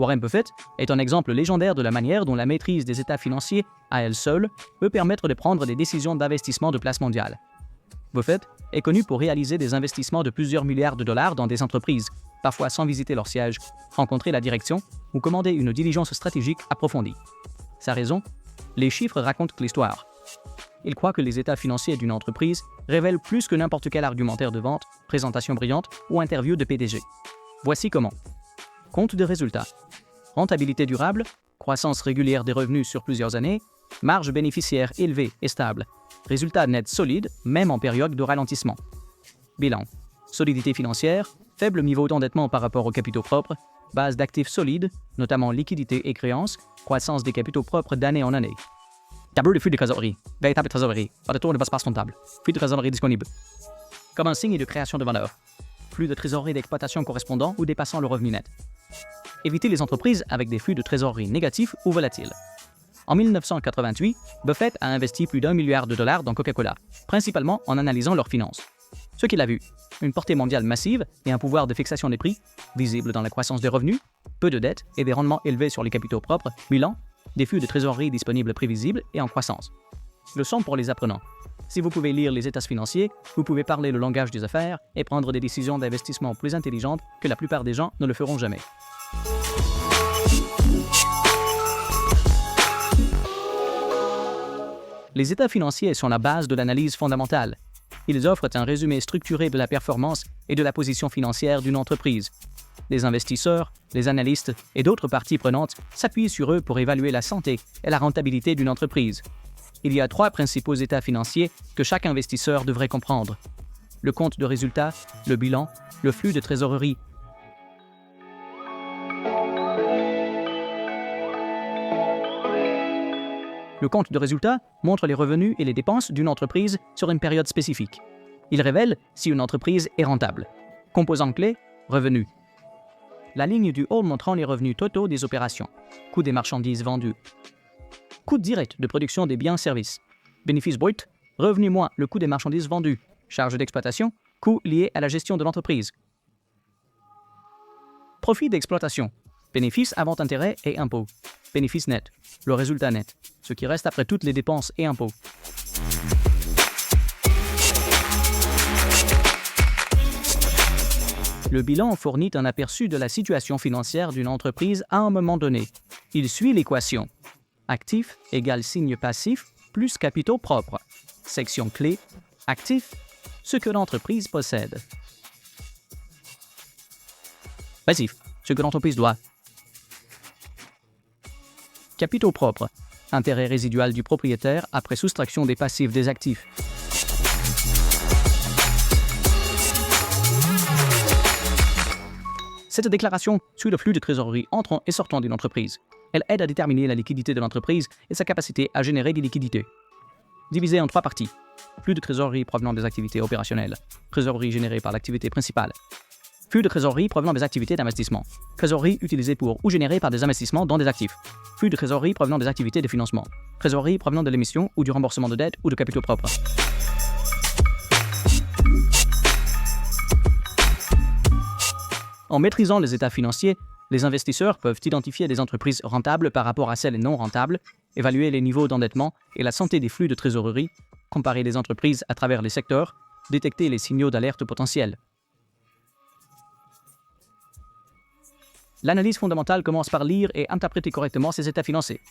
Warren Buffett est un exemple légendaire de la manière dont la maîtrise des états financiers, à elle seule, peut permettre de prendre des décisions d'investissement de place mondiale. Buffett est connu pour réaliser des investissements de plusieurs milliards de dollars dans des entreprises, parfois sans visiter leur siège, rencontrer la direction ou commander une diligence stratégique approfondie. Sa raison? Les chiffres racontent l'histoire. Il croit que les états financiers d'une entreprise révèlent plus que n'importe quel argumentaire de vente, présentation brillante ou interview de PDG. Voici comment. Compte de résultats. Rentabilité durable, croissance régulière des revenus sur plusieurs années, marge bénéficiaire élevée et stable, résultats nets solides, même en période de ralentissement. Bilan. Solidité financière, faible niveau d'endettement par rapport aux capitaux propres, base d'actifs solides, notamment liquidités et créances, croissance des capitaux propres d'année en année. Tableau de flux de trésorerie. Véritable trésorerie. Pas de tour de passe comptable. Flux de trésorerie disponible. Comme un signe de création de valeur. Flux de trésorerie d'exploitation correspondant ou dépassant le revenu net. Éviter les entreprises avec des flux de trésorerie négatifs ou volatiles. En 1988, Buffett a investi plus d'1 milliard de dollars dans Coca-Cola, principalement en analysant leurs finances. Ce qu'il a vu, une portée mondiale massive et un pouvoir de fixation des prix, visible dans la croissance des revenus, peu de dettes et des rendements élevés sur les capitaux propres, bilan, des flux de trésorerie disponibles prévisibles et en croissance. Leçon pour les apprenants. Si vous pouvez lire les états financiers, vous pouvez parler le langage des affaires et prendre des décisions d'investissement plus intelligentes que la plupart des gens ne le feront jamais. Les états financiers sont la base de l'analyse fondamentale. Ils offrent un résumé structuré de la performance et de la position financière d'une entreprise. Les investisseurs, les analystes et d'autres parties prenantes s'appuient sur eux pour évaluer la santé et la rentabilité d'une entreprise. Il y a 3 principaux états financiers que chaque investisseur devrait comprendre. Le compte de résultat, le bilan, le flux de trésorerie. Le compte de résultat montre les revenus et les dépenses d'une entreprise sur une période spécifique. Il révèle si une entreprise est rentable. Composant clé, revenus. La ligne du haut montrant les revenus totaux des opérations. Coût des marchandises vendues. Coût direct de production des biens-services. Bénéfice brut, revenu moins le coût des marchandises vendues. Charges d'exploitation, coûts liés à la gestion de l'entreprise. Profit d'exploitation. Bénéfice avant intérêt et impôts. Bénéfice net, le résultat net, ce qui reste après toutes les dépenses et impôts. Le bilan fournit un aperçu de la situation financière d'une entreprise à un moment donné. Il suit l'équation. Actif égale signe passif plus capitaux propres. Section clé. Actif, ce que l'entreprise possède. Passif, ce que l'entreprise doit. Capitaux propres, intérêt résidual du propriétaire après soustraction des passifs des actifs. Cette déclaration suit le flux de trésorerie entrant et sortant d'une entreprise. Elle aide à déterminer la liquidité de l'entreprise et sa capacité à générer des liquidités. Divisée en 3 parties. Flux de trésorerie provenant des activités opérationnelles. Trésorerie générée par l'activité principale. Flux de trésorerie provenant des activités d'investissement. Trésorerie utilisée pour ou générée par des investissements dans des actifs. Flux de trésorerie provenant des activités de financement. Trésorerie provenant de l'émission ou du remboursement de dettes ou de capitaux propres. En maîtrisant les états financiers, les investisseurs peuvent identifier des entreprises rentables par rapport à celles non rentables, évaluer les niveaux d'endettement et la santé des flux de trésorerie, comparer les entreprises à travers les secteurs, détecter les signaux d'alerte potentiels. L'analyse fondamentale commence par lire et interpréter correctement ces états financiers.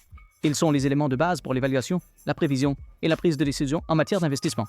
Ils sont les éléments de base pour l'évaluation, la prévision et la prise de décision en matière d'investissement.